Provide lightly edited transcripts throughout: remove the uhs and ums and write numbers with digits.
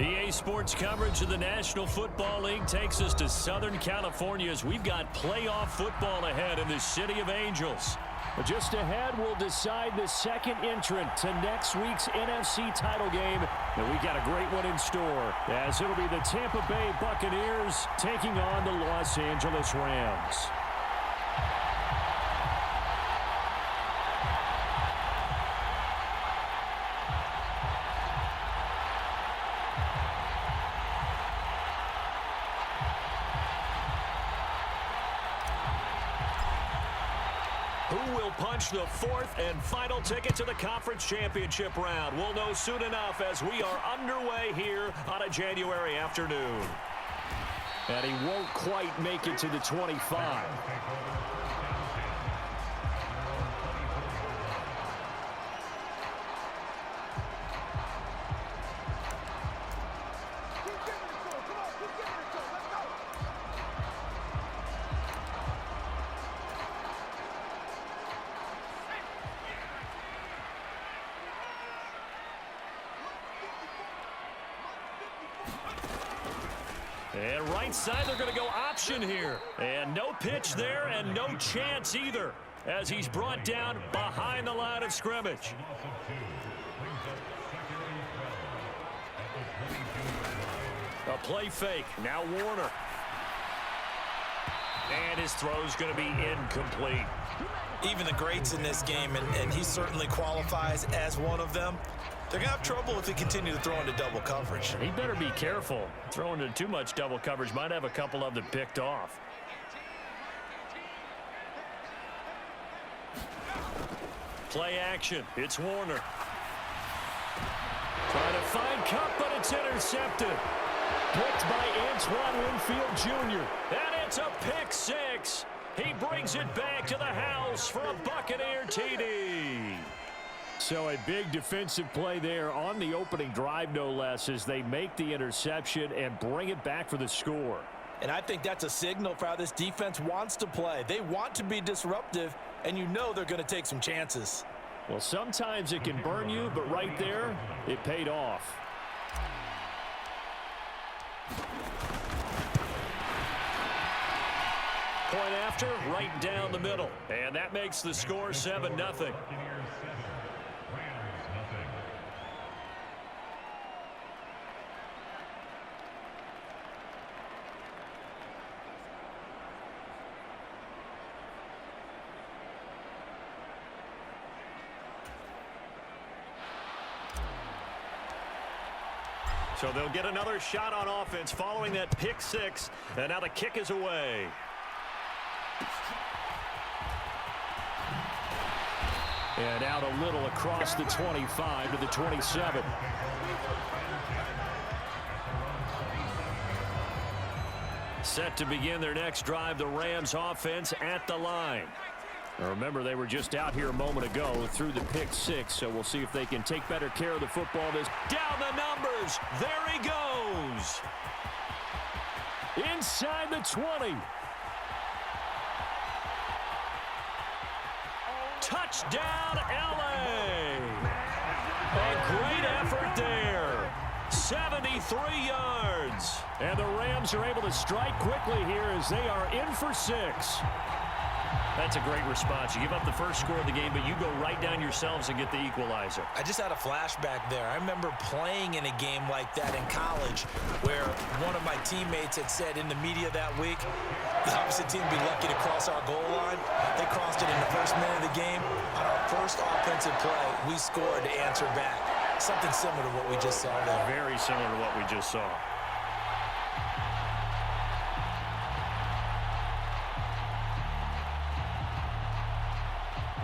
EA Sports coverage of the National Football League takes us to Southern California as we've got playoff football ahead in the City of Angels. But just ahead, we'll decide the second entrant to next week's NFC title game. And we got a great one in store, as it'll be the Tampa Bay Buccaneers taking on the Los Angeles Rams. Who will punch the fourth and final ticket to the conference championship round? We'll know soon enough as we are underway here on a January afternoon. And he won't quite make it to the 25. And right side, they're going to go option here. And no pitch there and no chance either as he's brought down behind the line of scrimmage. A play fake. Now Warner. And his throw's going to be incomplete. Even the greats in this game, and he certainly qualifies as one of them, they're going to have trouble if they continue to throw into double coverage. He better be careful. Throwing into too much double coverage might have a couple of them picked off. Play action. It's Warner. Trying to find Cup, but it's intercepted. Picked by Antoine Winfield Jr. And it's a pick six. He brings it back to the house for a Buccaneer TD. So a big defensive play there on the opening drive, no less, as they make the interception and bring it back for the score. And I think that's a signal for how this defense wants to play. They want to be disruptive, and you know they're going to take some chances. Well, sometimes it can burn you, but right there, it paid off. Point after, right down the middle. And that makes the score 7-0. So they'll get another shot on offense following that pick six. And now the kick is away. And out a little across the 25 to the 27. Set to begin their next drive, the Rams offense at the line. Now remember, they were just out here a moment ago through the pick six, so we'll see if they can take better care of the football. Down the numbers. There he goes. Inside the 20. Touchdown, LA. A great effort there. 73 yards. And the Rams are able to strike quickly here as they are in for 6. That's a great response. You give up the first score of the game, but you go right down yourselves and get the equalizer. I just had a flashback there. I remember playing in a game like that in college where one of my teammates had said in the media that week, the opposite team would be lucky to cross our goal line. They crossed it in the first minute of the game. On our first offensive play, we scored to answer back. Something similar to what we just saw there. Very similar to what we just saw.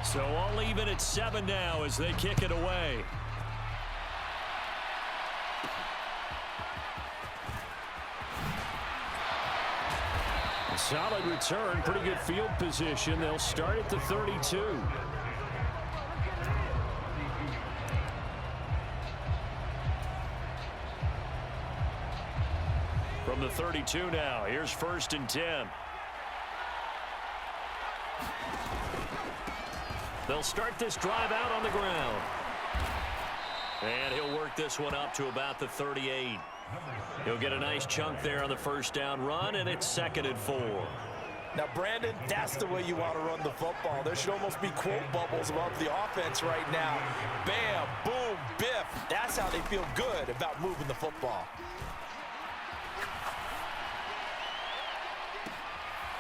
So all even at 7 now as they kick it away. A solid return, pretty good field position. They'll start at the 32. From the 32 now, here's 1st and 10. They'll start this drive out on the ground. And he'll work this one up to about the 38. He'll get a nice chunk there on the first down run, and it's 2nd and 4. Now, Brandon, that's the way you want to run the football. There should almost be quote bubbles above the offense right now. Bam, boom, biff. That's how they feel good about moving the football.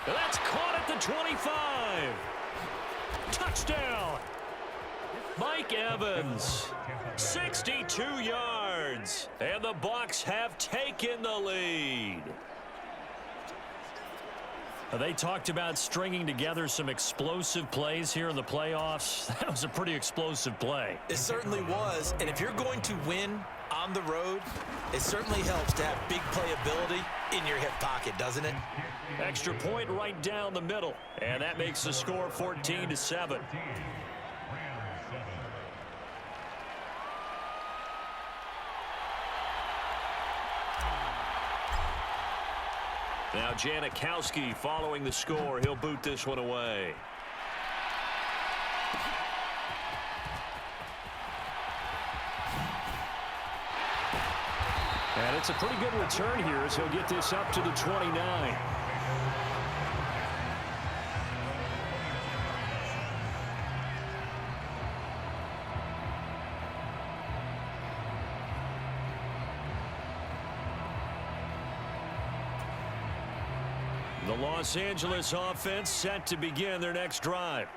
That's caught at the 25. Touchdown. Mike Evans, 62 yards. And the Bucs have taken the lead. They talked about stringing together some explosive plays here in the playoffs. That was a pretty explosive play. It certainly was. And if you're going to win on the road, it certainly helps to have big playability in your hip pocket, doesn't it? Extra point right down the middle. And that makes the score 14-7. Now Janikowski following the score. He'll boot this one away. And it's a pretty good return here as he'll get this up to the 29. The Los Angeles offense set to begin their next drive.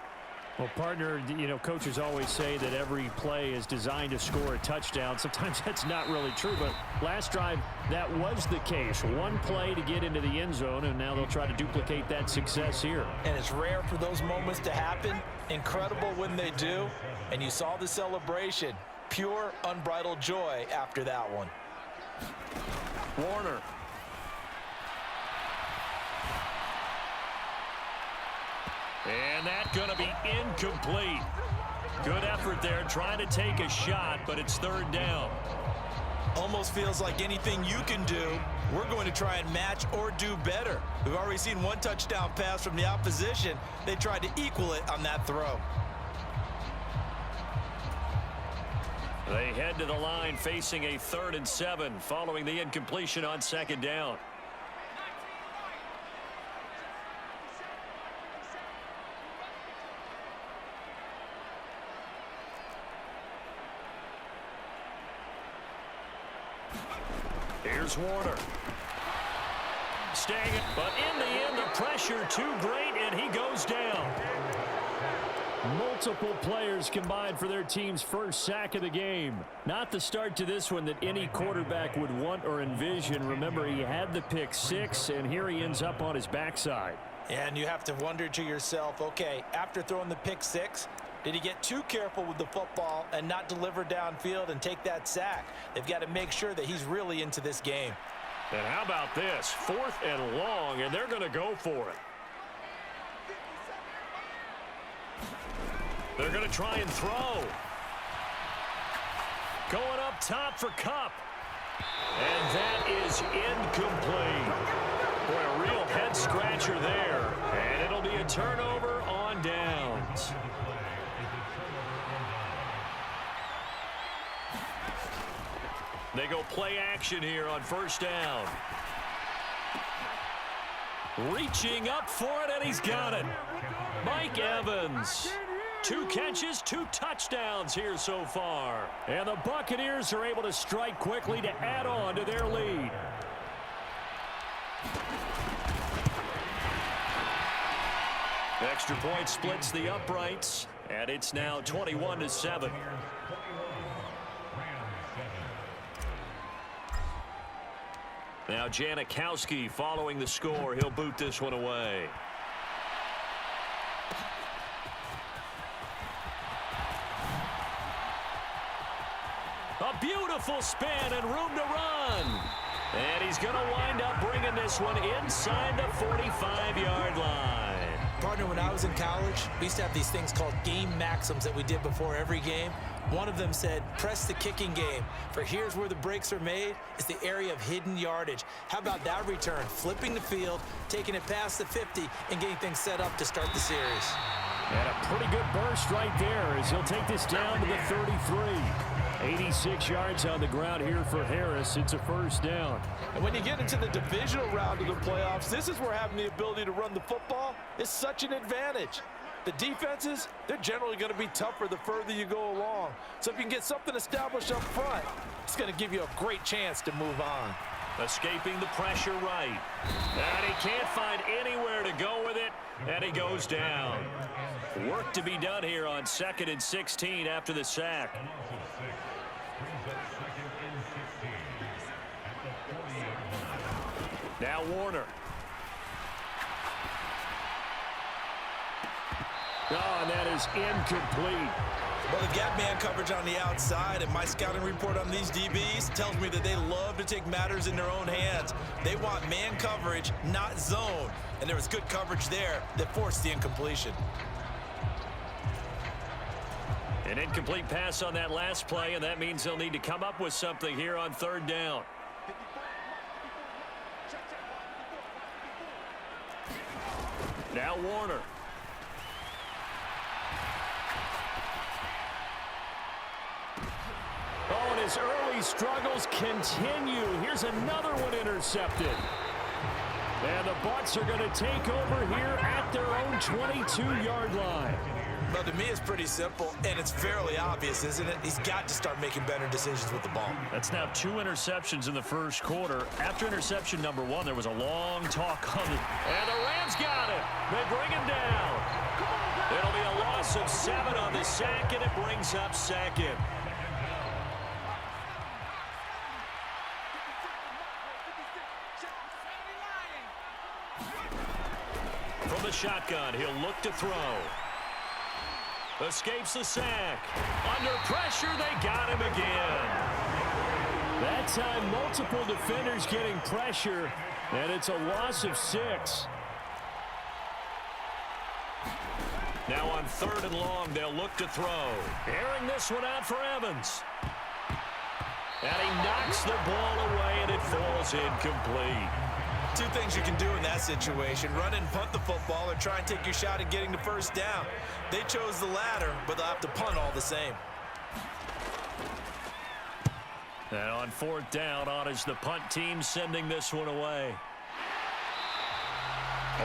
Well, partner, coaches always say that every play is designed to score a touchdown. Sometimes that's not really true, but last drive, that was the case. One play to get into the end zone, and now they'll try to duplicate that success here. And it's rare for those moments to happen. Incredible when they do. And you saw the celebration. Pure, unbridled joy after that one. Warner. And that's going to be incomplete. Good effort there trying to take a shot, but it's 3rd down. Almost feels like anything you can do, we're going to try and match or do better. We've already seen one touchdown pass from the opposition. They tried to equal it on that throw. They head to the line facing a 3rd and 7 following the incompletion on 2nd down. Here's Warner. Staying it, but in the end, the pressure too great, and he goes down. Multiple players combined for their team's first sack of the game. Not the start to this one that any quarterback would want or envision. Remember, he had the pick 6, and here he ends up on his backside. And you have to wonder to yourself, okay, after throwing the pick 6, did he get too careful with the football and not deliver downfield and take that sack? They've got to make sure that he's really into this game. And how about this? 4th and long, and they're going to go for it. They're going to try and throw. Going up top for Kupp. And that is incomplete. Boy, a real head-scratcher there. And it'll be a turnover on downs. They go play action here on 1st down. Reaching up for it, and he's got it. Mike Evans. 2 catches, 2 touchdowns here so far. And the Buccaneers are able to strike quickly to add on to their lead. Extra point splits the uprights, and it's now 21-7. Now Janikowski following the score. He'll boot this one away. A beautiful spin and room to run. And he's going to wind up bringing this one inside the 45-yard line. Partner, when I was in college, we used to have these things called game maxims that we did before every game. One of them said, press the kicking game. For here's where the breaks are made. It's the area of hidden yardage. How about that return? Flipping the field, taking it past the 50, and getting things set up to start the series. And a pretty good burst right there as he'll take this down to the 33. 86 yards on the ground here for Harris. It's a first down. And when you get into the divisional round of the playoffs, this is where having the ability to run the football is such an advantage. The defenses, they're generally going to be tougher the further you go along. So if you can get something established up front, it's going to give you a great chance to move on. Escaping the pressure right. And he can't find anywhere to go with it, and he goes down. Work to be done here on 2nd and 16 after the sack. Now Warner. Oh, and that is incomplete. Well, the gap man coverage on the outside, and my scouting report on these DBs tells me that they love to take matters in their own hands. They want man coverage, not zone. And there was good coverage there that forced the incompletion. An incomplete pass on that last play, and that means they'll need to come up with something here on 3rd down. Now Warner. Oh, and his early struggles continue. Here's another one intercepted. And the Bucs are going to take over here at their own 22-yard line. Well, to me, it's pretty simple, and it's fairly obvious, isn't it? He's got to start making better decisions with the ball. That's now 2 interceptions in the first quarter. After interception number 1, there was a long talk on it. And the Rams got it. They bring him down. It'll be a loss of 7 on the sack, and it brings up 2nd. From the shotgun, he'll look to throw. Escapes the sack. Under pressure, they got him again. That time, multiple defenders getting pressure, and it's a loss of 6. Now on 3rd and long, they'll look to throw. Airing this one out for Evans. And he knocks the ball away, and it falls incomplete. 2 things you can do in that situation: run and punt the football, or try and take your shot at getting the first down. They chose the latter, but they'll have to punt all the same. And on 4th down, on is the punt team sending this one away.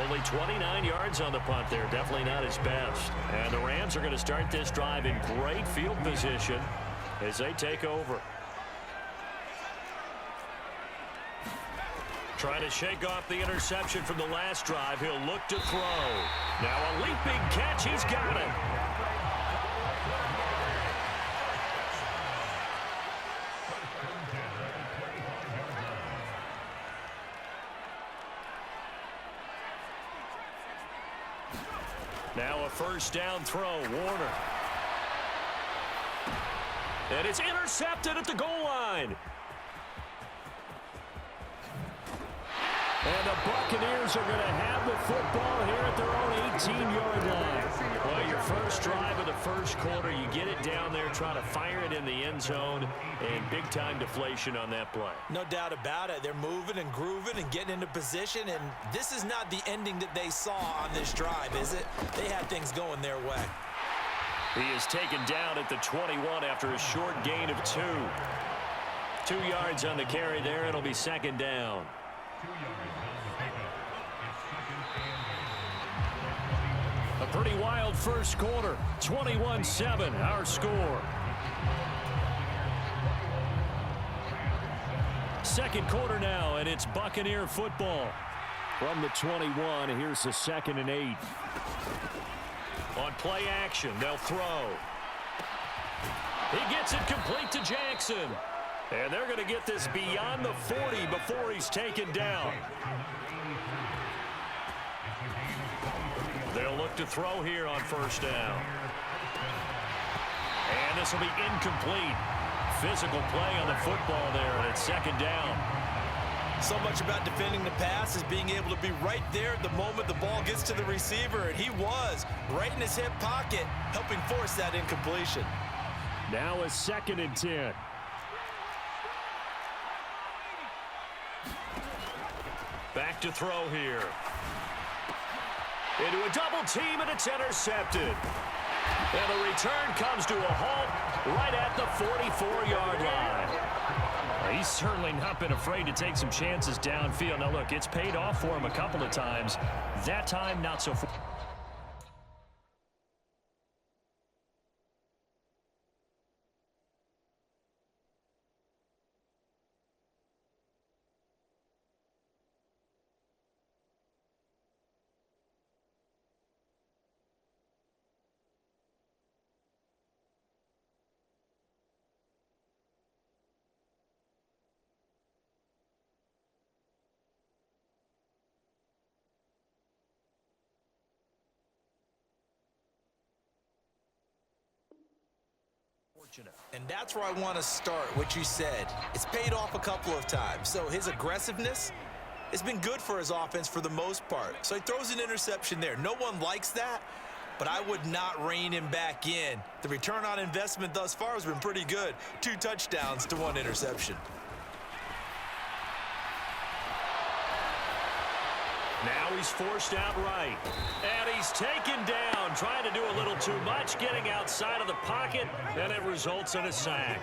Only 29 yards on the punt there. Definitely not his best. And the Rams are going to start this drive in great field position as they take over. Trying to shake off the interception from the last drive. He'll look to throw. Now a leaping catch. He's got it. Now a first down throw. Warner. And it's intercepted at the goal line. And the Buccaneers are going to have the football here at their own 18-yard line. Well, your first drive of the first quarter, you get it down there, try to fire it in the end zone, and big-time deflation on that play. No doubt about it. They're moving and grooving and getting into position, and this is not the ending that they saw on this drive, is it? They had things going their way. He is taken down at the 21 after a short gain of 2. 2 yards on the carry there. It'll be 2nd down. A pretty wild first quarter. 21-7, our score. Second quarter now, and it's Buccaneer football. From the 21, here's the 2nd and 8. On play action, they'll throw. He gets it complete to Jackson. And they're going to get this beyond the 40 before he's taken down. They'll look to throw here on first down. And this will be incomplete. Physical play on the football there, and it's 2nd down. So much about defending the pass is being able to be right there at the moment the ball gets to the receiver, and he was right in his hip pocket, helping force that incompletion. Now a 2nd and 10. Back to throw here. Into a double team, and it's intercepted. And the return comes to a halt right at the 44-yard line. He's certainly not been afraid to take some chances downfield. Now, look, it's paid off for him a couple of times. That time, not so far. And that's where I want to start, what you said. It's paid off a couple of times. So his aggressiveness has been good for his offense for the most part. So he throws an interception there. No one likes that, but I would not rein him back in. The return on investment thus far has been pretty good. 2 touchdowns to 1 interception. Now he's forced out right. And he's taken down, trying to do a little too much, getting outside of the pocket, and it results in a sack.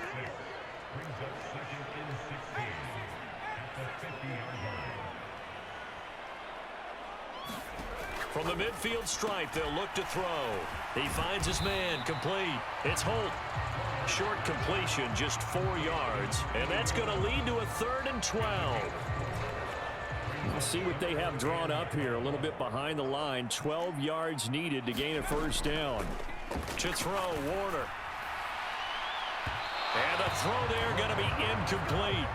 From the midfield stripe, they'll look to throw. He finds his man, complete. It's Holt. Short completion, just 4 yards, and that's going to lead to a 3rd and 12. We'll see what they have drawn up here. A little bit behind the line. 12 yards needed to gain a first down. To throw, Warner. And a throw there going to be incomplete.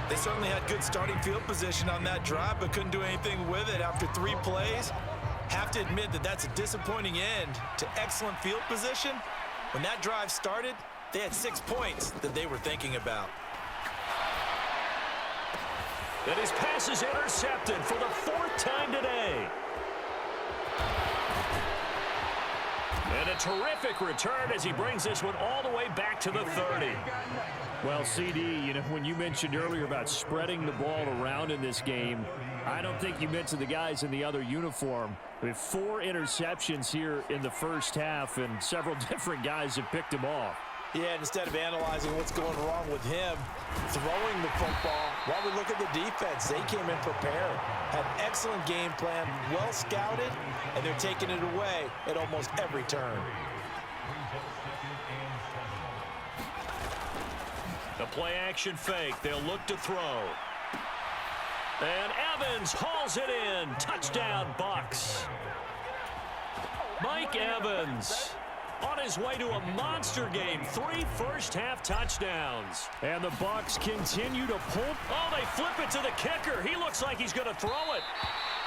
They certainly had good starting field position on that drive, but couldn't do anything with it after 3 plays. Have to admit that that's a disappointing end to excellent field position. When that drive started, they had 6 points that they were thinking about. And his pass is intercepted for the 4th time today. And a terrific return as he brings this one all the way back to the 30. Well, CD, you know, when you mentioned earlier about spreading the ball around in this game, I don't think you mentioned the guys in the other uniform. We have 4 interceptions here in the first half, and several different guys have picked them off. Yeah, instead of analyzing what's going wrong with him, throwing the football, while we look at the defense, they came in prepared, had excellent game plan, well scouted, and they're taking it away at almost every turn. The play action fake, they'll look to throw. And Evans hauls it in. Touchdown, Bucks. Mike Evans on his way to a monster game. 3 first-half touchdowns. And the Bucks continue to pull. Oh, they flip it to the kicker. He looks like he's going to throw it.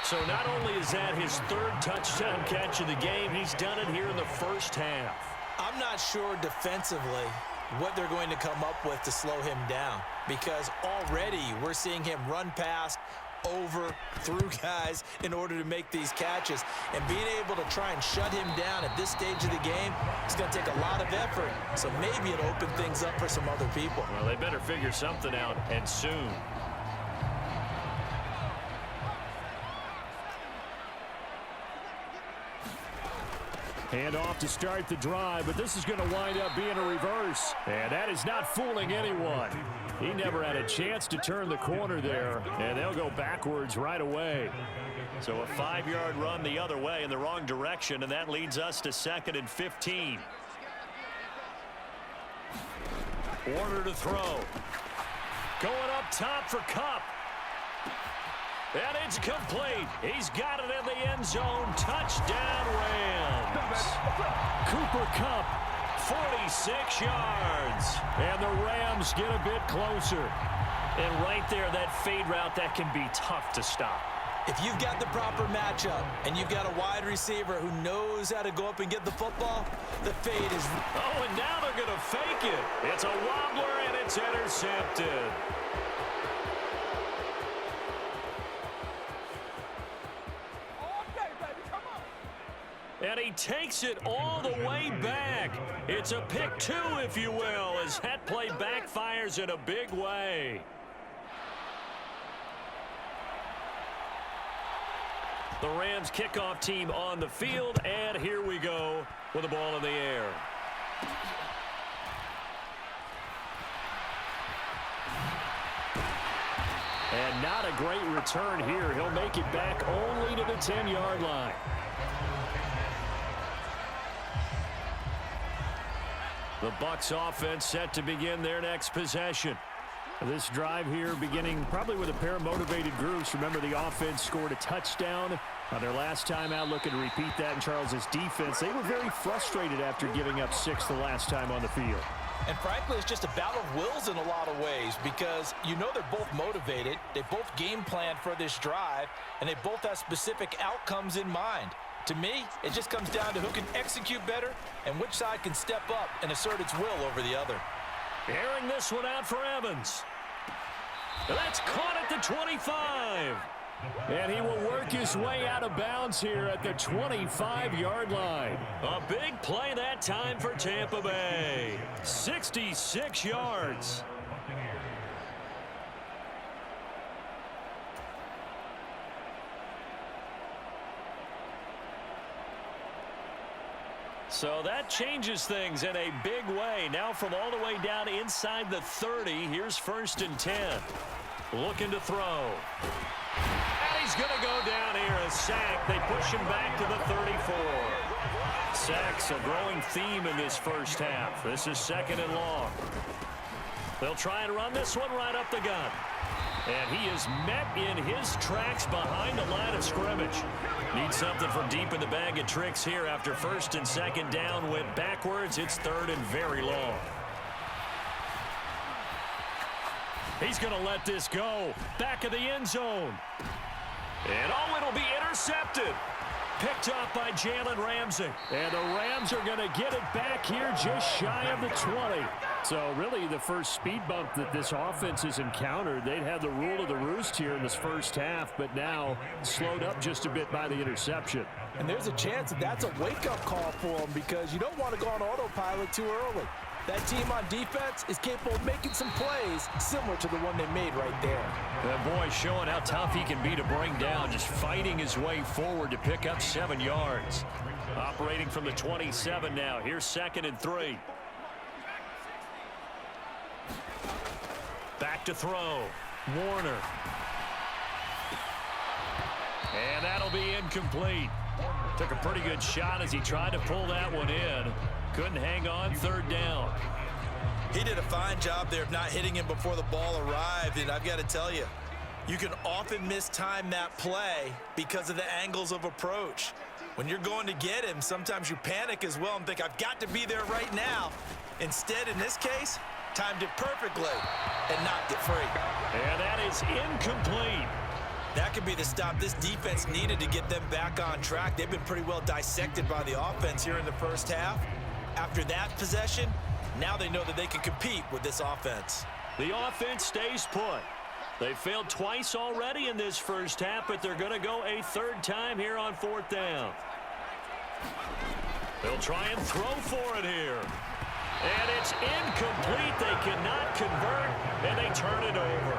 So not only is that his 3rd touchdown catch of the game, he's done it here in the first half. I'm not sure defensively what they're going to come up with to slow him down, because already we're seeing him run past, over, through guys in order to make these catches. And being able to try and shut him down at this stage of the game, it's going to take a lot of effort. So maybe it'll open things up for some other people. Well, they better figure something out, and soon. Hand off to start the drive, but this is going to wind up being a reverse. And that is not fooling anyone. He never had a chance to turn the corner there, and they'll go backwards right away. So a 5-yard run the other way in the wrong direction, and that leads us to 2nd and 15. Warner to throw. Going up top for Kupp. And it's complete. He's got it in the end zone. Touchdown, Rams. Cooper Kupp, 46 yards. and the Rams get a bit closer. And right there, that fade route, that can be tough to stop. If you've got the proper matchup and you've got a wide receiver who knows how to go up and get the football, the fade is... Oh, and now they're going to fake it. It's a wobbler, and it's intercepted. And he takes it all the way back. It's a pick 2, if you will, as that play backfires in a big way. The Rams kickoff team on the field, and here we go with the ball in the air. And not a great return here. He'll make it back only to the 10-yard line. The Bucs offense set to begin their next possession. This drive here beginning probably with a pair of motivated groups. Remember, the offense scored a touchdown on their last time out, looking to repeat that in Charles's defense. They were very frustrated after giving up 6 the last time on the field. And frankly, it's just a battle of wills in a lot of ways because you know they're both motivated. They both game plan for this drive, and they both have specific outcomes in mind. To me, it just comes down to who can execute better and which side can step up and assert its will over the other. Airing this one out for Evans. That's caught at the 25. And he will work his way out of bounds here at the 25-yard line. A big play that time for Tampa Bay. 66 yards. So that changes things in a big way. Now from all the way down inside the 30, here's 1st and 10. Looking to throw. And he's going to go down here. A sack. They push him back to the 34. Sacks, a growing theme in this first half. This is 2nd and long. They'll try and run this one right up the gut. And he is met in his tracks behind the line of scrimmage. Needs something from deep in the bag of tricks here after 1st and 2nd down. Went backwards. It's 3rd and very long. He's going to let this go. Back of the end zone. And oh, it'll be intercepted. Picked off by Jalen Ramsey. And the Rams are going to get it back here just shy of the 20. So really the first speed bump that this offense has encountered. They'd had the rule of the roost here in this first half, but now slowed up just a bit by the interception. And there's a chance that that's a wake-up call for them because you don't want to go on autopilot too early. That team on defense is capable of making some plays similar to the one they made right there. That boy showing how tough he can be to bring down, just fighting his way forward to pick up 7 yards. Operating from the 27 now. Here's 2nd and 3. Back to throw. Warner. And that'll be incomplete. Took a pretty good shot as he tried to pull that one in. Couldn't hang on. 3rd down. He did a fine job there of not hitting him before the ball arrived, and I've got to tell you, you can often mistime that play because of the angles of approach. When you're going to get him, sometimes you panic as well and think, I've got to be there right now. Instead, in this case, timed it perfectly and knocked it free. And that is incomplete. That could be the stop this defense needed to get them back on track. They've been pretty well dissected by the offense here in the first half. After that possession, now they know that they can compete with this offense. The offense stays put. They failed twice already in this first half, but they're going to go a 3rd time here on 4th down. They'll try and throw for it here. And it's incomplete. They cannot convert, and they turn it over.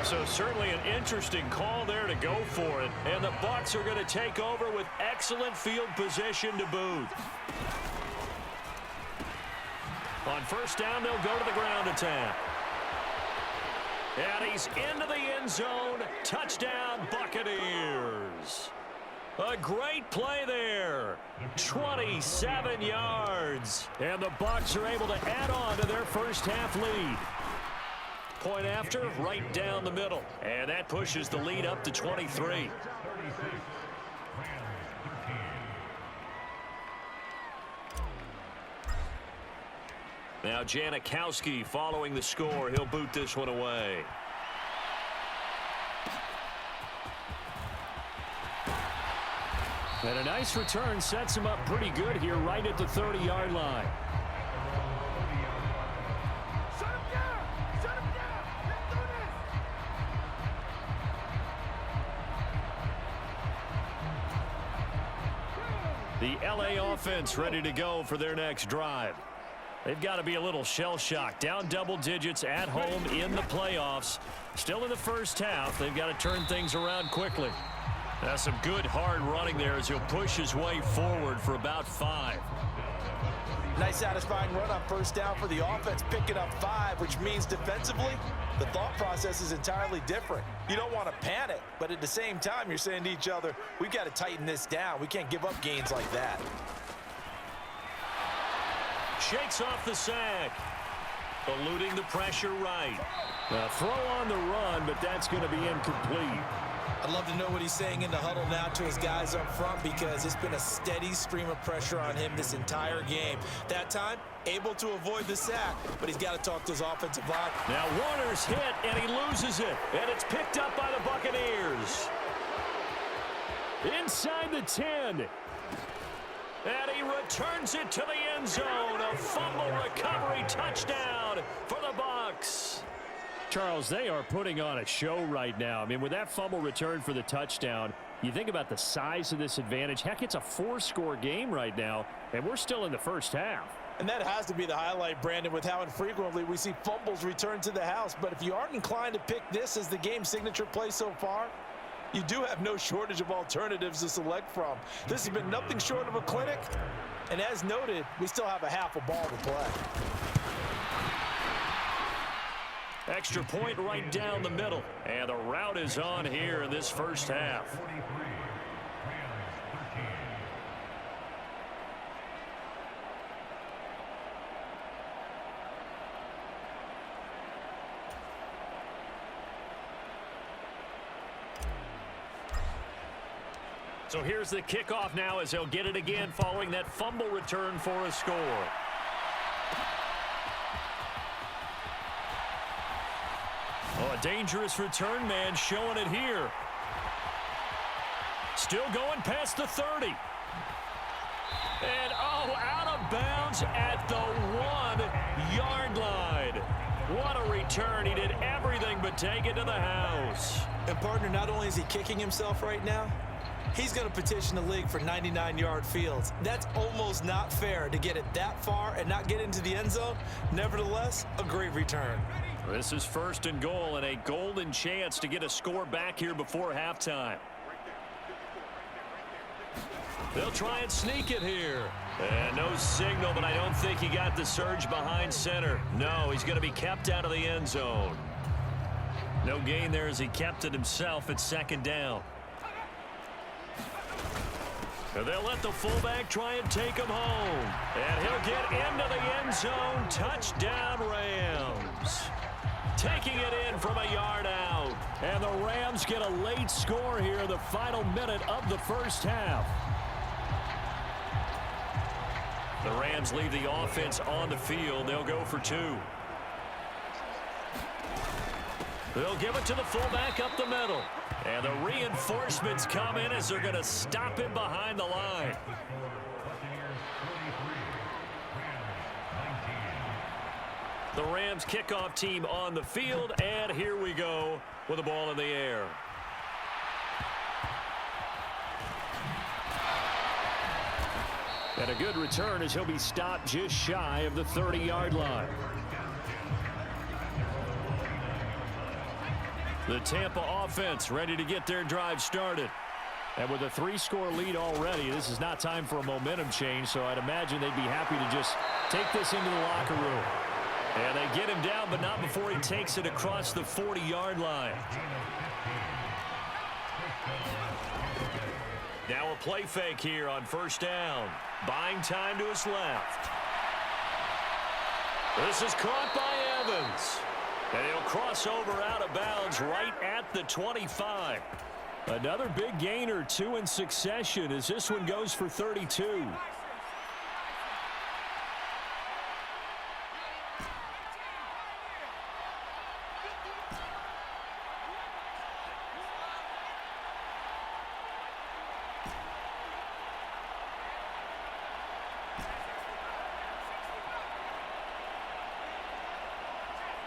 So certainly an interesting call there to go for it. And the Bucs are going to take over with excellent field position to boot. On 1st down, they'll go to the ground attack. And he's into the end zone. Touchdown, Buccaneers. A great play there. 27 yards. And the Bucs are able to add on to their first half lead. Point after, right down the middle. And that pushes the lead up to 23. Now Janikowski following the score. He'll boot this one away. And a nice return sets him up pretty good here right at the 30-yard line. The LA offense ready to go for their next drive. They've got to be a little shell-shocked. Down double digits at home in the playoffs. Still in the first half. They've got to turn things around quickly. That's some good hard running there as he'll push his way forward for about 5. Nice satisfying run on first down for the offense, picking up 5, which means defensively, the thought process is entirely different. You don't want to panic, but at the same time, you're saying to each other, we've got to tighten this down. We can't give up gains like that. Shakes off the sack. Eluding the pressure right. Throw on the run, but that's going to be incomplete. I'd love to know what he's saying in the huddle now to his guys up front, because it's been a steady stream of pressure on him this entire game. That time, able to avoid the sack, but he's got to talk to his offensive line. Now Warner's hit, and he loses it. And it's picked up by the Buccaneers. Inside the 10. And he returns it to the end zone. A fumble recovery touchdown for the Bucs. Charles, they are putting on a show right now. I mean, with that fumble return for the touchdown, you think about the size of this advantage. Heck, it's a 4-score game right now, and we're still in the first half. And that has to be the highlight, Brandon, with how infrequently we see fumbles return to the house. But if you aren't inclined to pick this as the game signature play so far, you do have no shortage of alternatives to select from. This has been nothing short of a clinic. And as noted, we still have a half a ball to play. Extra point right down the middle. And the route is on here in this first half. So here's the kickoff now as they'll get it again following that fumble return for a score. Oh, a dangerous return man showing it here. Still going past the 30. And, oh, out of bounds at the 1-yard line. What a return. He did everything but take it to the house. And, partner, not only is he kicking himself right now, he's going to petition the league for 99-yard fields. That's almost not fair to get it that far and not get into the end zone. Nevertheless, a great return. This is 1st and goal and a golden chance to get a score back here before halftime. They'll try and sneak it here. And no signal, but I don't think he got the surge behind center. No, he's going to be kept out of the end zone. No gain there as he kept it himself at 2nd down. And they'll let the fullback try and take him home. And he'll get into the end zone. Touchdown, Rams. Taking it in from a yard out. And the Rams get a late score here in the final minute of the first half. The Rams leave the offense on the field. They'll go for 2. They'll give it to the fullback up the middle. And the reinforcements come in as they're going to stop him behind the line. The Rams kickoff team on the field, and here we go with the ball in the air. And a good return as he'll be stopped just shy of the 30-yard line. The Tampa offense ready to get their drive started. And with a 3-score lead already, this is not time for a momentum change, so I'd imagine they'd be happy to just take this into the locker room. And they get him down, but not before he takes it across the 40-yard line. Now a play fake here on 1st down. Buying time to his left. This is caught by Evans. And he'll cross over out of bounds right at the 25. Another big gain or 2 in succession as this one goes for 32.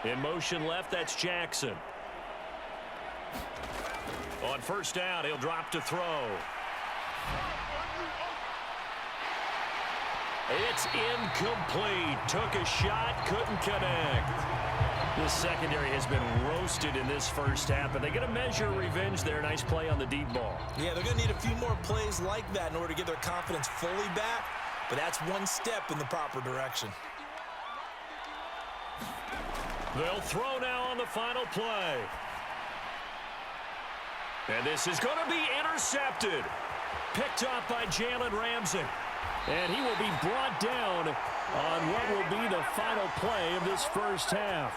In motion left, that's Jackson. On 1st down, he'll drop to throw. It's incomplete. Took a shot, couldn't connect. This secondary has been roasted in this first half, but they get a measure of revenge there. Nice play on the deep ball. Yeah, they're going to need a few more plays like that in order to get their confidence fully back. but that's one step in the proper direction. They'll throw now on the final play. And this is going to be intercepted. Picked up by Jalen Ramsey. And he will be brought down on what will be the final play of this first half.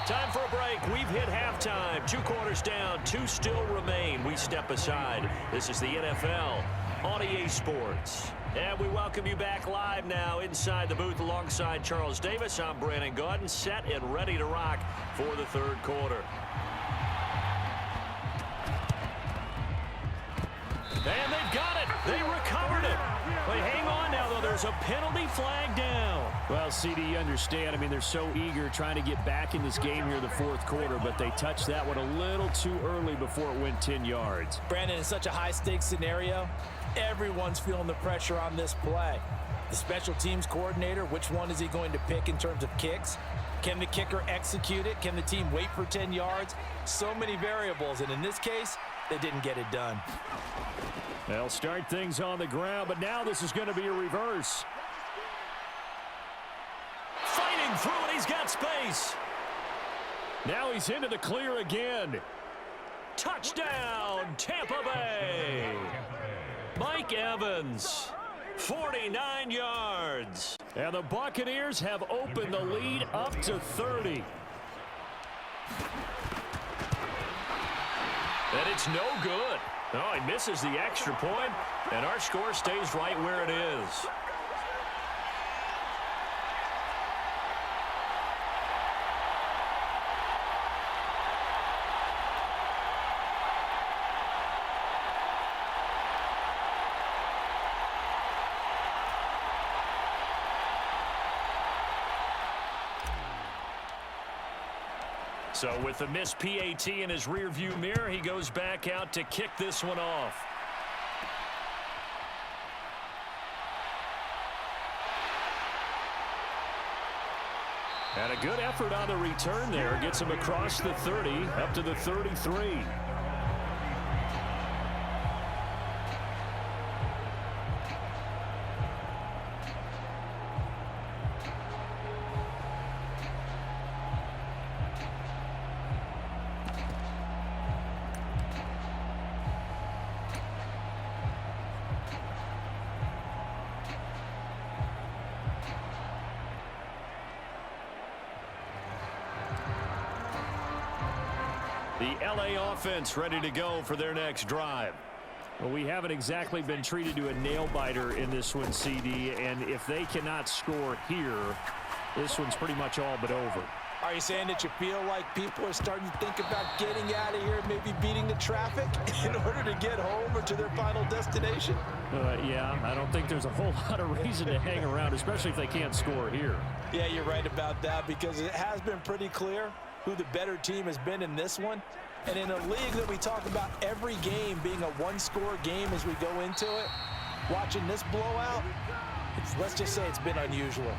Time for a break. We've hit halftime. 2 quarters down, 2 still remain. We step aside. This is the NFL on EA Sports. And we welcome you back live now inside the booth alongside Charles Davis. I'm Brandon Gaudin, set and ready to rock for the third quarter. And they've got it. They recovered it. But hang on now, though. There's a penalty flag down. Well, CD, you understand. I mean, they're so eager trying to get back in this game here in the fourth quarter, but they touched that one a little too early before it went 10 yards. Brandon, in such a high-stakes scenario, everyone's feeling the pressure on this play. The special teams coordinator, which one is he going to pick in terms of kicks? Can the kicker execute it? Can the team wait for 10 yards? So many variables, and in this case, they didn't get it done. They'll start things on the ground, but now this is going to be a reverse. Fighting through it, he's got space. Now he's into the clear again. Touchdown, Tampa Bay. Mike Evans, 49 yards. And the Buccaneers have opened the lead up to 30. And it's no good. Oh, he misses the extra point, and our score stays right where it is. So with the missed PAT in his rearview mirror, he goes back out to kick this one off. And a good effort on the return there. Gets him across the 30, up to the 33. The LA offense ready to go for their next drive. Well, we haven't exactly been treated to a nail-biter in this one, CD, and if they cannot score here, this one's pretty much all but over. Are you saying that you feel like people are starting to think about getting out of here and maybe beating the traffic in order to get home or to their final destination? Yeah, I don't think there's a whole lot of reason to hang around, especially if they can't score here. Yeah, you're right about that, because it has been pretty clear who the better team has been in this one. And in a league that we talk about every game being a one-score game as we go into it, watching this blowout, let's just say it's been unusual.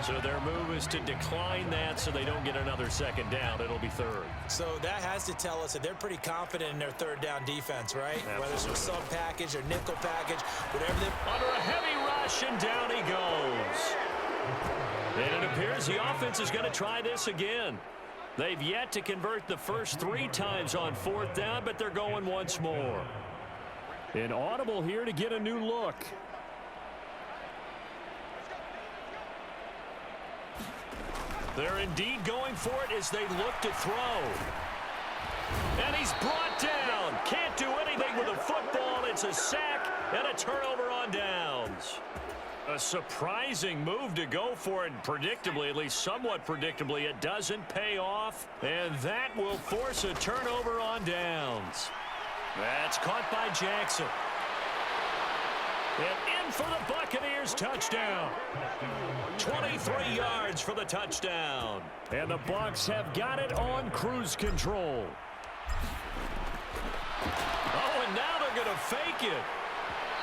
So their move is to decline that so they don't get another second down. It'll be third. So that has to tell us that they're pretty confident in their third down defense, right? Absolutely. Whether it's a sub package or nickel package, whatever they... Under a heavy rush, and down he goes. And it appears the offense is going to try this again. They've yet to convert the first 3 times on fourth down, but they're going once more. An audible here to get a new look. They're indeed going for it as they look to throw. And he's brought down. Can't do anything with a football. It's a sack and a turnover on downs. A surprising move to go for it. Predictably, at least somewhat predictably, it doesn't pay off. And that will force a turnover on downs. That's caught by Jackson. And in for the Buccaneers touchdown. 23 yards for the touchdown. And the Bucs have got it on cruise control. Oh, and now they're going to fake it.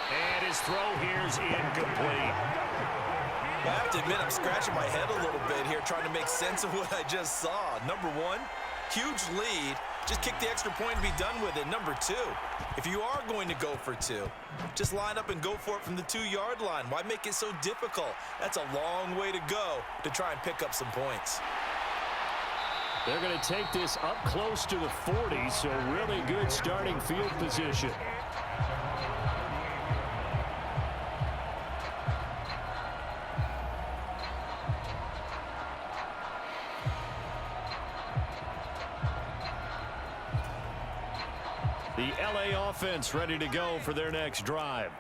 And his throw here's incomplete. I have to admit, I'm scratching my head a little bit here trying to make sense of what I just saw. Number one, huge lead, Just kick the extra point and be done with it. Number 2, if you are going to go for 2, just line up and go for it from the 2-yard line. Why make it so difficult? That's a long way to go to try and pick up some points. They're going to take this up close to the 40, so really good starting field position. The LA offense ready to go for their next drive.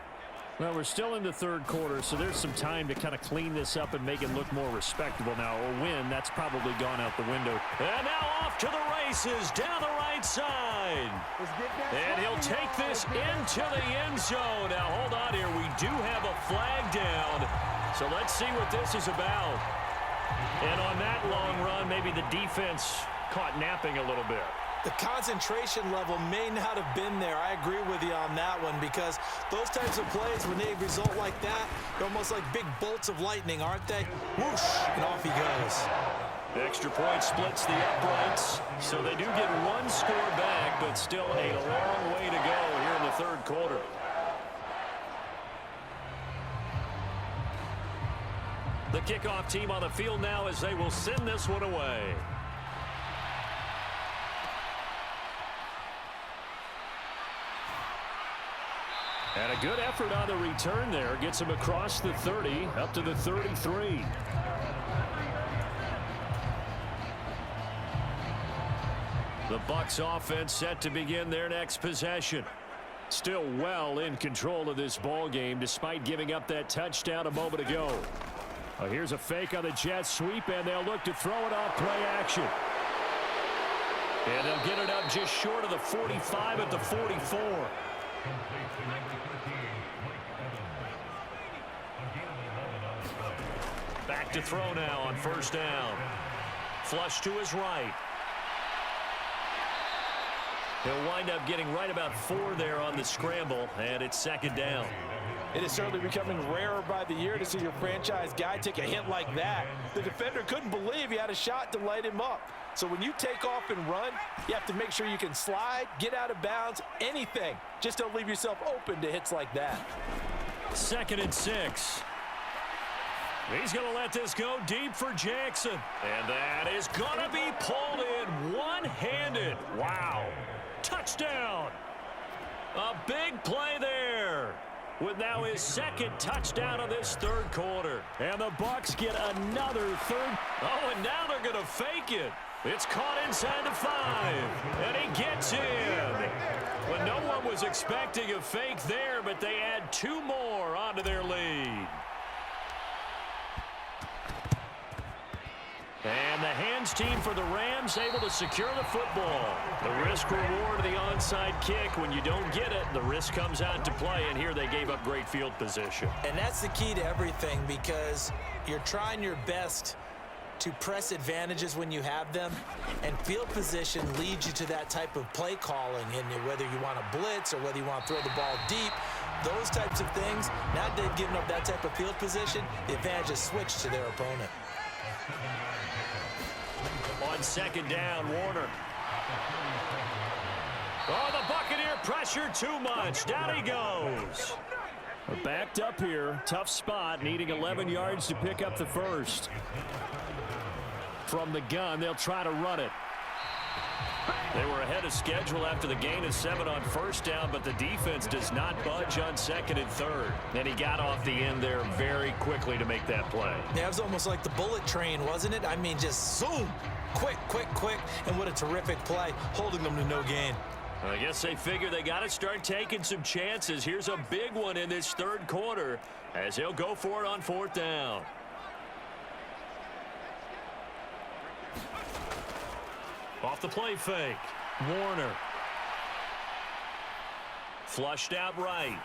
Well, we're still in the third quarter, so there's some time to kind of clean this up and make it look more respectable. Now, a win, that's probably gone out the window. And now off to the races down the right side. And he'll take this into the end zone. Now, hold on here. We do have a flag down. So let's see what this is about. And on that long run, maybe the defense caught napping a little bit. The concentration level may not have been there. I agree with you on that one, because those types of plays, when they result like that, they're almost like big bolts of lightning, aren't they? Whoosh, and off he goes. The extra point splits the uprights, so they do get one score back, but still a long way to go here in the third quarter. The kickoff team on the field now as they will send this one away. And a good effort on the return there. Gets him across the 30, up to the 33. The Bucs offense set to begin their next possession. Still well in control of this ball game despite giving up that touchdown a moment ago. Here's a fake on the jet sweep, and they'll look to throw it off play action. And they'll get it up just short of the 45 at the 44. Back to throw now on first down. Flush to his right. He'll wind up getting right about 4 there on the scramble, and it's second down. It is certainly becoming rarer by the year to see your franchise guy take a hit like that. The defender couldn't believe he had a shot to light him up. So when you take off and run, you have to make sure you can slide, get out of bounds, anything. Just don't leave yourself open to hits like that. 2nd and 6. He's going to let this go deep for Jackson. And that is going to be pulled in one-handed. Wow. Touchdown. A big play there. With now his 2nd touchdown of this third quarter. And the Bucs get another third. Oh, and now they're going to fake it. It's caught inside the 5. And he gets in. Well, no one was expecting a fake there, but they add 2 more onto their lead. And the hands team for the Rams able to secure the football. The risk reward of the onside kick. When you don't get it, the risk comes out to play, and here they gave up great field position. And that's the key to everything, because you're trying your best to press advantages when you have them, and field position leads you to that type of play calling. And whether you want to blitz or whether you want to throw the ball deep, those types of things, now that they've given up that type of field position, the advantage is switched to their opponent. On second down, Warner. Oh, the Buccaneer pressure too much. Down he goes. We're backed up here. Tough spot, needing 11 yards to pick up the first. From the gun, they'll try to run it. They were ahead of schedule after the gain of 7 on first down, but the defense does not budge on 2nd and 3rd. And he got off the end there very quickly to make that play. Yeah, it was almost like the bullet train, wasn't it? I mean, just zoom. Quick, quick, quick. And what a terrific play, holding them to no gain. I guess they figure they got to start taking some chances. Here's a big one in this third quarter as he'll go for it on 4th down. Off the play fake. Warner. Flushed out right.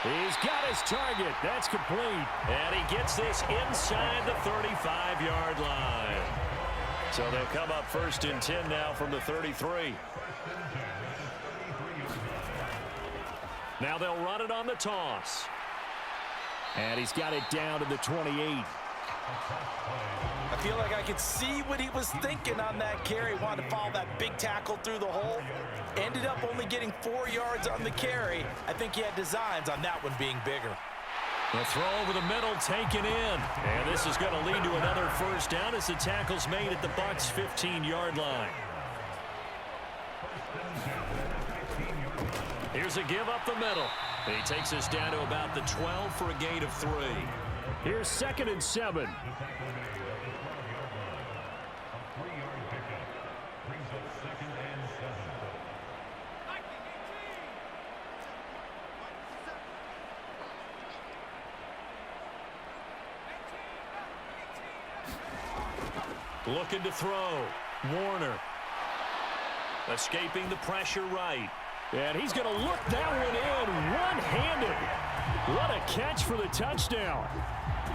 He's got his target. That's complete. And he gets this inside the 35-yard line. So they'll come up 1st and 10 now from the 33. Now they'll run it on the toss. And he's got it down to the 28. I feel like I could see what he was thinking on that carry. Wanted to follow that big tackle through the hole. Ended up only getting 4 yards on the carry. I think he had designs on that one being bigger. The throw over the middle taken in. And this is going to lead to another first down as the tackle's made at the Bucs' 15-yard line. Here's a give up the middle. He takes us down to about the 12 for a gain of 3. Here's 2nd and 7. Looking to throw. Warner. Escaping the pressure right. And he's going to look that one in one-handed. What a catch for the touchdown.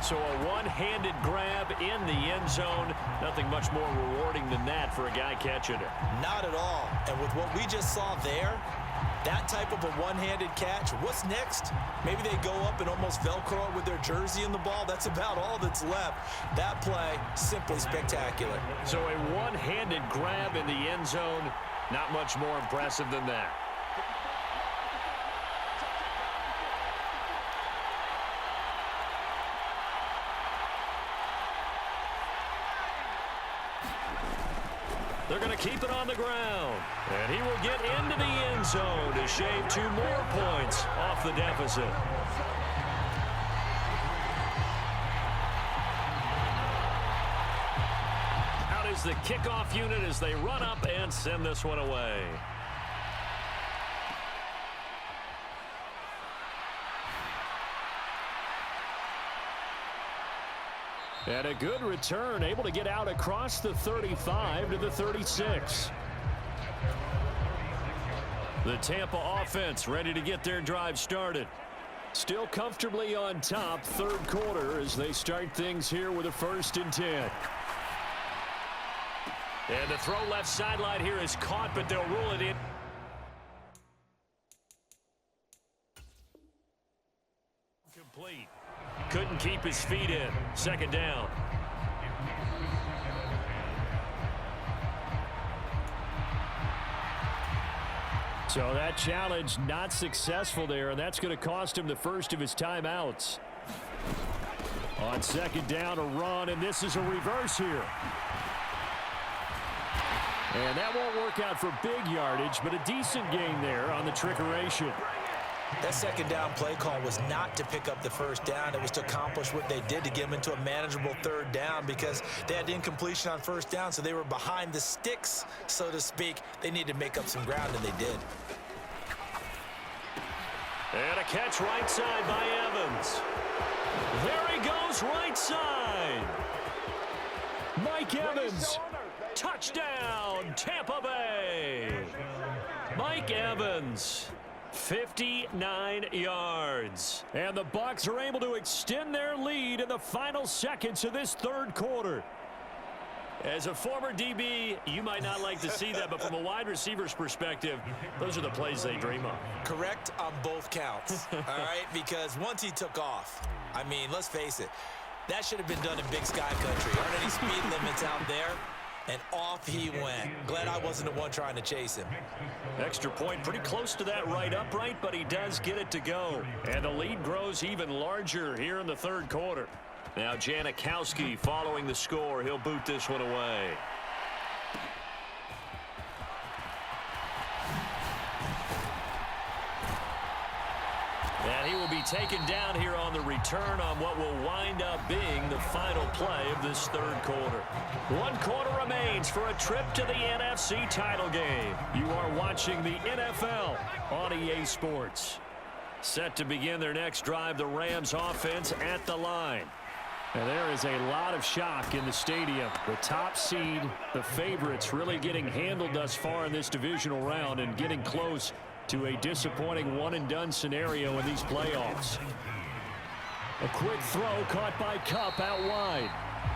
So a one-handed grab in the end zone. Nothing much more rewarding than that for a guy catching it. Not at all. And with what we just saw there, that type of a one-handed catch, what's next? Maybe they go up and almost Velcro it with their jersey in the ball. That's about all that's left. That play, simply spectacular. So a one-handed grab in the end zone, not much more impressive than that. They're going to keep it on the ground. And he will get into the end zone to shave 2 more points off the deficit. Out is the kickoff unit as they run up and send this one away. And a good return, able to get out across the 35 to the 36. The Tampa offense ready to get their drive started. Still comfortably on top, 3rd quarter as they start things here with a 1st and 10. And the throw left sideline here is caught, but they'll rule it in. Complete. Couldn't keep his feet in. 2nd down. So that challenge not successful there, and that's going to cost him the first of his timeouts. On 2nd down, a run, and this is a reverse here. And that won't work out for big yardage, but a decent gain there on the trickeration. That 2nd down play call was not to pick up the 1st down. It was to accomplish what they did to get them into a manageable 3rd down because they had incompletion on 1st down, so they were behind the sticks, so to speak. They needed to make up some ground, and they did. And a catch right side by Evans. There he goes right side. Mike Evans. Touchdown, Tampa Bay. Mike Evans. 59 yards. And the Bucs are able to extend their lead in the final seconds of this 3rd quarter. As a former DB, you might not like to see that, but from a wide receiver's perspective, those are the plays they dream of. Correct on both counts, all right? Because once he took off, I mean, let's face it, that should have been done in Big Sky Country. Aren't any speed limits out there? And off he went. Glad I wasn't the one trying to chase him. Extra point pretty close to that right upright, but he does get it to go. And the lead grows even larger here in the 3rd quarter. Now Janikowski following the score. He'll boot this one away. And he will be taken down here on the return on what will wind up being the final play of this 3rd quarter. 1 quarter remains for a trip to the NFC title game. You are watching the NFL on EA Sports. Set to begin their next drive, the Rams offense at the line. And there is a lot of shock in the stadium. The top seed, the favorites, really getting handled thus far in this divisional round and getting close to a disappointing one-and-done scenario in these playoffs. A quick throw caught by Kupp out wide.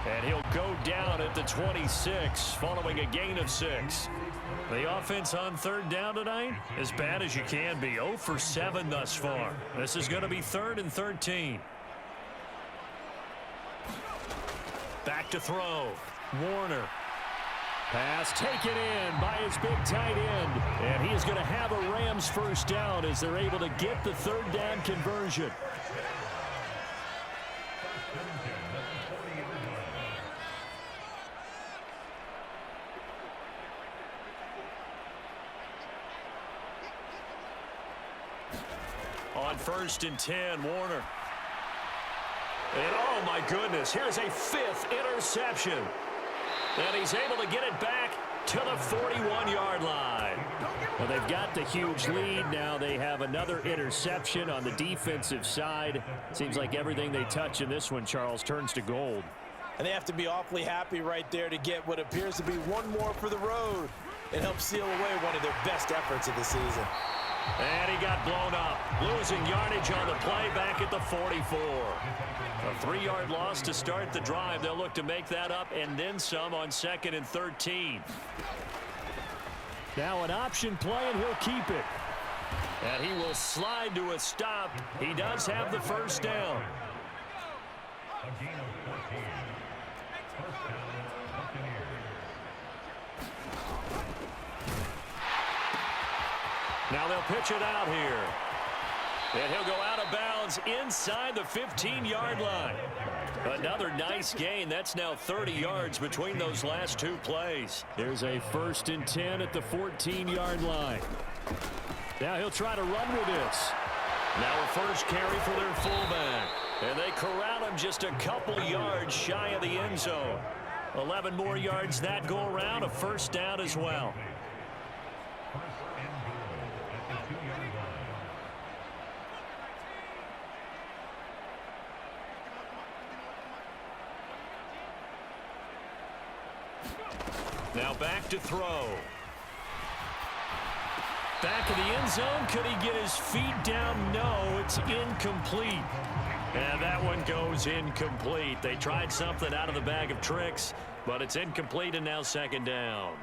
And he'll go down at the 26 following a gain of 6. The offense on 3rd down tonight, as bad as you can be. 0 for 7 thus far. This is going to be 3rd and 13. Back to throw. Warner. Pass taken in by his big tight end. And he is going to have a Rams first down as they're able to get the third down conversion. On 1st and 10, Warner. And oh my goodness, here's a 5th interception. And he's able to get it back to the 41-yard line. Well, they've got the huge lead. Now they have another interception on the defensive side. Seems like everything they touch in this one, Charles, turns to gold. And they have to be awfully happy right there to get what appears to be one more for the road. It helps seal away one of their best efforts of the season. And he got blown up, losing yardage on the play back at the 44. A 3-yard loss to start the drive. They'll look to make that up and then some on 2nd and 13. Now an option play, and he'll keep it. And he will slide to a stop. He does have the first down. Now they'll pitch it out here. And he'll go out of bounds inside the 15-yard line. Another nice gain. That's now 30 yards between those last 2 plays. There's a 1st and 10 at the 14-yard line. Now he'll try to run with this. Now a first carry for their fullback. And they corral him just a couple yards shy of the end zone. 11 more yards that go around, a first down as well. Now back to throw. Back of the end zone. Could he get his feet down? No, it's incomplete. And that one goes incomplete. They tried something out of the bag of tricks, but it's incomplete and now 2nd down.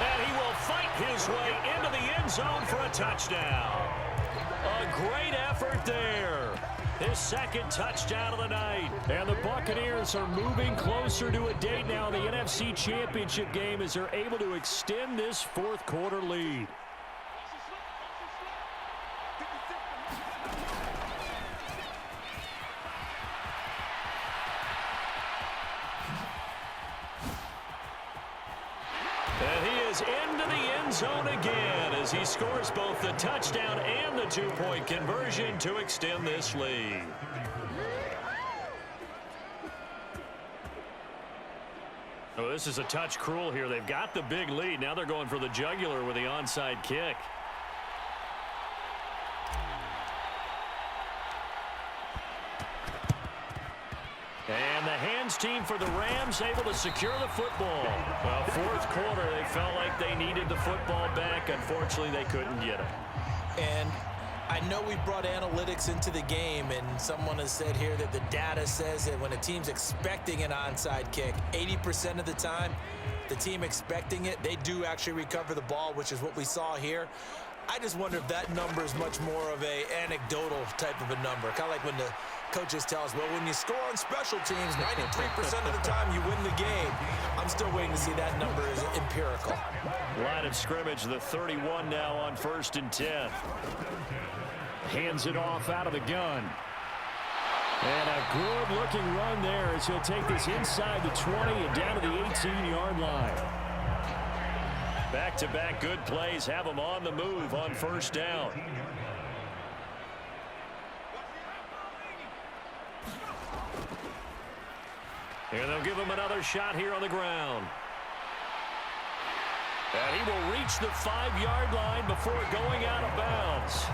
And he will fight his way into the end zone for a touchdown. A great effort there. His 2nd touchdown of the night. And the Buccaneers are moving closer to a date now in the NFC Championship game as they're able to extend this 4th quarter lead. And he is into the end zone again as he scores both the touchdown and the 2-point conversion to extend this lead. Oh, this is a touch cruel here. They've got the big lead. Now they're going for the jugular with the onside kick. And the hands team for the Rams able to secure the football. Well, 4th quarter, they felt like they needed the football back. Unfortunately, they couldn't get it. And I know we brought analytics into the game, and someone has said here that the data says that when a team's expecting an onside kick, 80% of the time, the team expecting it, they do actually recover the ball, which is what we saw here. I just wonder if that number is much more of a anecdotal type of a number. Kind of like when the coaches tell us, well, when you score on special teams, 93% of the time you win the game. I'm still waiting to see that number is empirical. Line of scrimmage, the 31 now on 1st and 10. Hands it off out of the gun. And a good-looking run there as he'll take this inside the 20 and down to the 18-yard line. Back-to-back good plays have them on the move on 1st down. And they'll give him another shot here on the ground. And he will reach the 5-yard line before going out of bounds.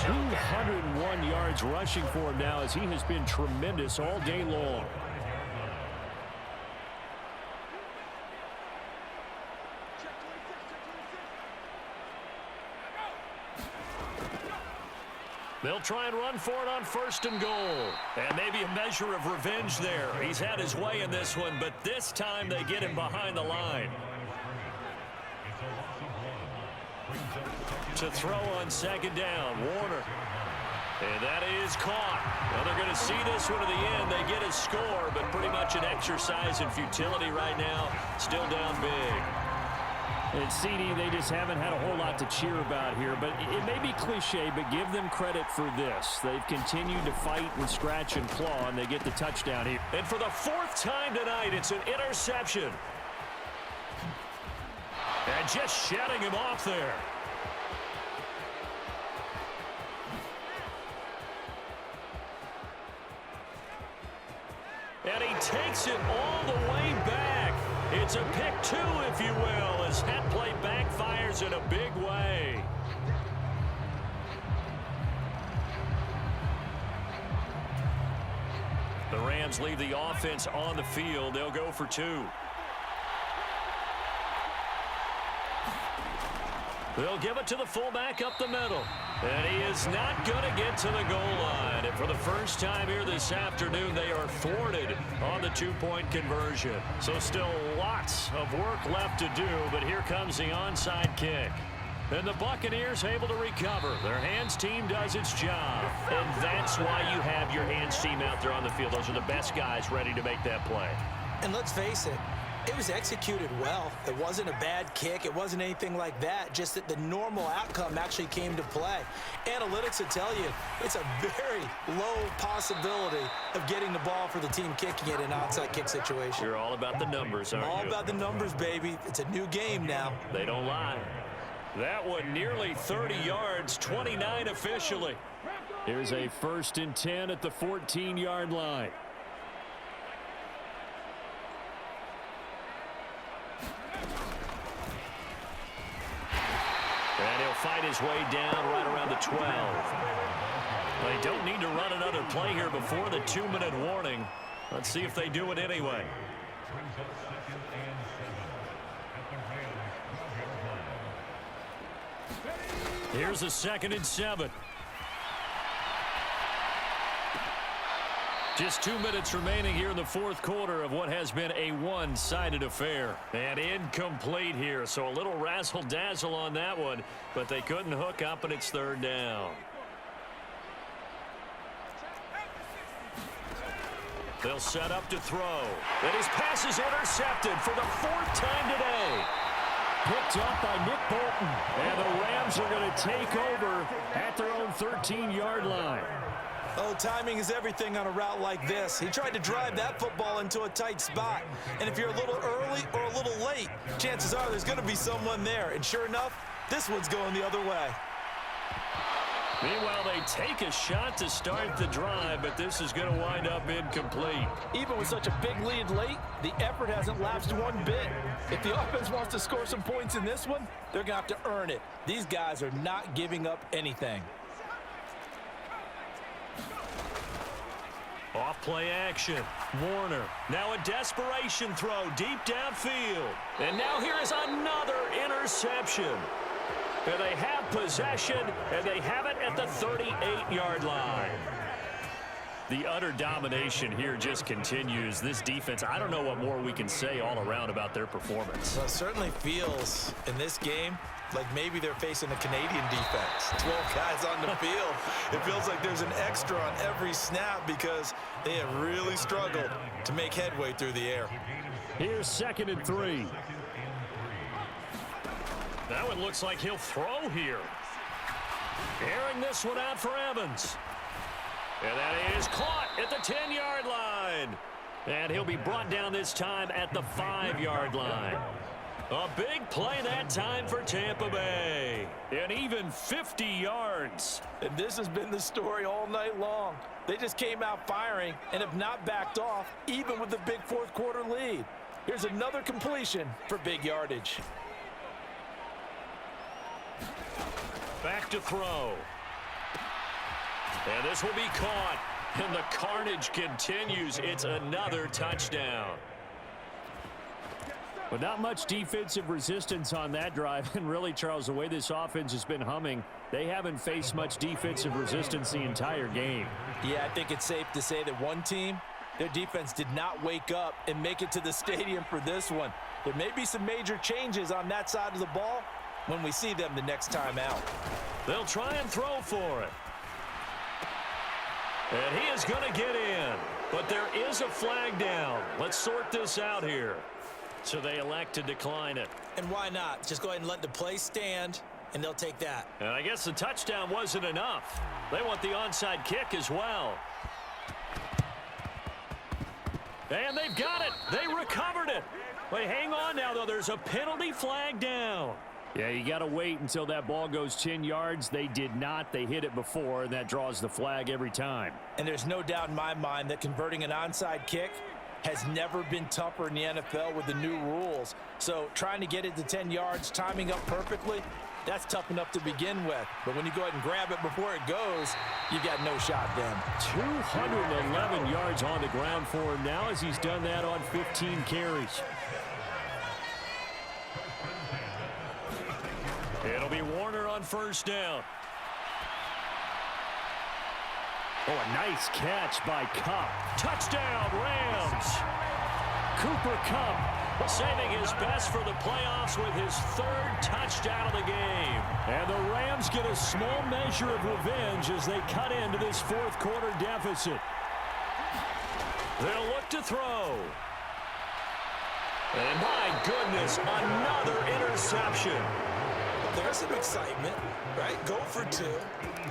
201 yards rushing for him now as he has been tremendous all day long. They'll try and run for it on 1st and goal. And maybe a measure of revenge there. He's had his way in this one, but this time they get him behind the line. to throw on second down. Warner. And that is caught. Well, they're going to see this one to the end. They get a score, but pretty much an exercise in futility right now. Still down big. And CD, they just haven't had a whole lot to cheer about here. But it may be cliche, but give them credit for this. They've continued to fight and scratch and claw, and they get the touchdown here. And for the fourth time tonight, it's an interception. And just shutting him off there. And he takes it all the way back. It's a pick two, if you will, as that play backfires in a big way. The Rams leave the offense on the field. They'll go for two. They'll give it to the fullback up the middle. And he is not going to get to the goal line. And for the first time here this afternoon, they are thwarted on the two-point conversion. So still lots of work left to do, but here comes the onside kick. And the Buccaneers able to recover. Their hands team does its job. And that's why you have your hands team out there on the field. Those are the best guys ready to make that play. And let's face it, it was executed well. It wasn't a bad kick. It wasn't anything like that. Just that the normal outcome actually came to play. Analytics will tell you it's a very low possibility of getting the ball for the team kicking it in an onside kick situation. You're all about the numbers, aren't you? All about the numbers, baby. It's a new game now. They don't lie. That one nearly 30 yards, 29 officially. Here's a 1st and 10 at the 14-yard line. And he'll fight his way down right around the 12. They don't need to run another play here before the 2-minute warning. Let's see if they do it anyway. Here's a 2nd and 7. Just 2 minutes remaining here in the fourth quarter of what has been a one-sided affair. And incomplete here, so a little razzle-dazzle on that one, but they couldn't hook up, and it's 3rd down. They'll set up to throw. And his pass is intercepted for the 4th time today. Picked up by Nick Bolton. And the Rams are going to take over at their own 13-yard line. Oh, timing is everything on a route like this. He tried to drive that football into a tight spot. And if you're a little early or a little late, chances are there's going to be someone there. And sure enough, this one's going the other way. Meanwhile, they take a shot to start the drive, but this is going to wind up incomplete. Even with such a big lead late, the effort hasn't lapsed one bit. If the offense wants to score some points in this one, they're going to have to earn it. These guys are not giving up anything. Off play action. Warner. Now a desperation throw deep downfield. And now here is another interception. And they have possession, and they have it at the 38-yard line. The utter domination here just continues. This defense, I don't know what more we can say all around about their performance. Well, it certainly feels in this game like maybe they're facing a Canadian defense. 12 guys on the field. It feels like there's an extra on every snap because they have really struggled to make headway through the air. Here's 2nd and 3. That one looks like he'll throw here. Airing this one out for Evans. And that is caught at the 10-yard line. And he'll be brought down this time at the 5-yard line. A big play that time for Tampa Bay. And even 50 yards. And this has been the story all night long. They just came out firing and have not backed off, even with the big fourth quarter lead. Here's another completion for big yardage. Back to throw. And this will be caught. And the carnage continues. It's another touchdown. But not much defensive resistance on that drive. And really, Charles, the way this offense has been humming, they haven't faced much defensive resistance the entire game. Yeah, I think it's safe to say that one team, their defense did not wake up and make it to the stadium for this one. There may be some major changes on that side of the ball, when we see them the next time out. They'll try and throw for it. And he is going to get in. But there is a flag down. Let's sort this out here. So they elect to decline it. And why not? Just go ahead and let the play stand, and they'll take that. And I guess the touchdown wasn't enough. They want the onside kick as well. And they've got it. They recovered it. Wait, hang on now, though. There's a penalty flag down. Yeah, you got to wait until that ball goes 10 yards. They did not. They hit it before, and that draws the flag every time. And there's no doubt in my mind that converting an onside kick has never been tougher in the NFL with the new rules. So trying to get it to 10 yards, timing up perfectly, that's tough enough to begin with. But when you go ahead and grab it before it goes, you got no shot then. 211 yards on the ground for him now as he's done that on 15 carries. It'll be Warner on first down. Oh, a nice catch by Kupp. Touchdown, Rams. Cooper Kupp saving his best for the playoffs with his third touchdown of the game. And the Rams get a small measure of revenge as they cut into this fourth quarter deficit. They'll look to throw. And my goodness, another interception. There's some excitement, right? Go for two,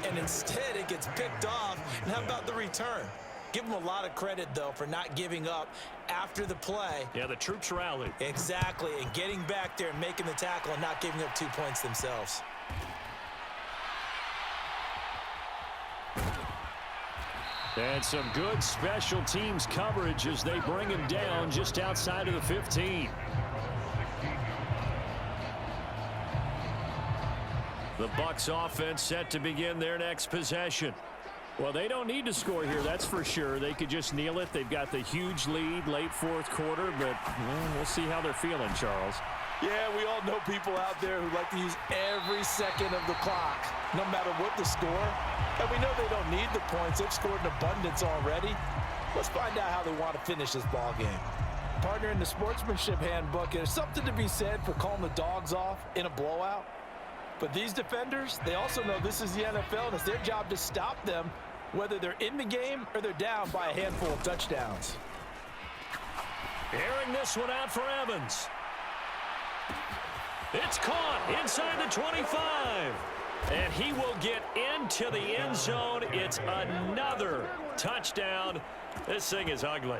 and instead it gets picked off. And how about the return? Give them a lot of credit, though, for not giving up after the play. Yeah, the troops rallied. Exactly, and getting back there and making the tackle and not giving up 2 points themselves. And some good special teams coverage as they bring him down just outside of the 15. The Bucs offense set to begin their next possession. Well, they don't need to score here, that's for sure. They could just kneel it. They've got the huge lead late fourth quarter, but we'll see how they're feeling, Charles. Yeah, we all know people out there who like to use every second of the clock, no matter what the score. And we know they don't need the points. They've scored in abundance already. Let's find out how they want to finish this ball game. Partner, in the sportsmanship handbook, there's something to be said for calling the dogs off in a blowout. But these defenders, they also know this is the NFL, and it's their job to stop them, whether they're in the game or they're down by a handful of touchdowns. Airing this one out for Evans. It's caught inside the 25. And he will get into the end zone. It's another touchdown. This thing is ugly.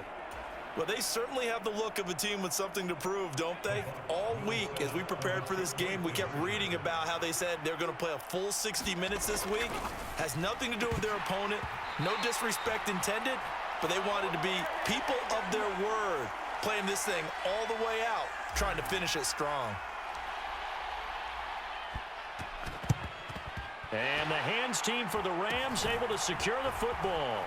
Well, they certainly have the look of a team with something to prove, don't they? All week, as we prepared for this game, we kept reading about how they said they're going to play a full 60 minutes this week. Has nothing to do with their opponent. No disrespect intended, but they wanted to be people of their word, playing this thing all the way out, trying to finish it strong. And the hands team for the Rams able to secure the football.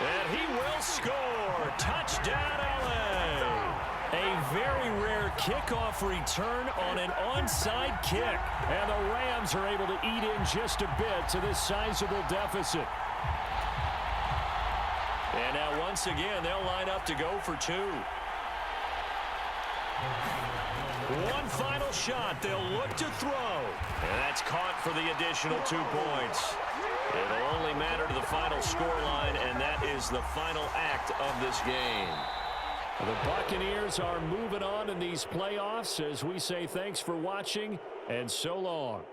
And he will score. Touchdown, LA. A very rare kickoff return on an onside kick. And the Rams are able to eat in just a bit to this sizable deficit. And now once again, they'll line up to go for two. One final shot. They'll look to throw. And that's caught for the additional 2 points. It'll only matter to the final scoreline, and that is the final act of this game. The Buccaneers are moving on in these playoffs as we say thanks for watching and so long.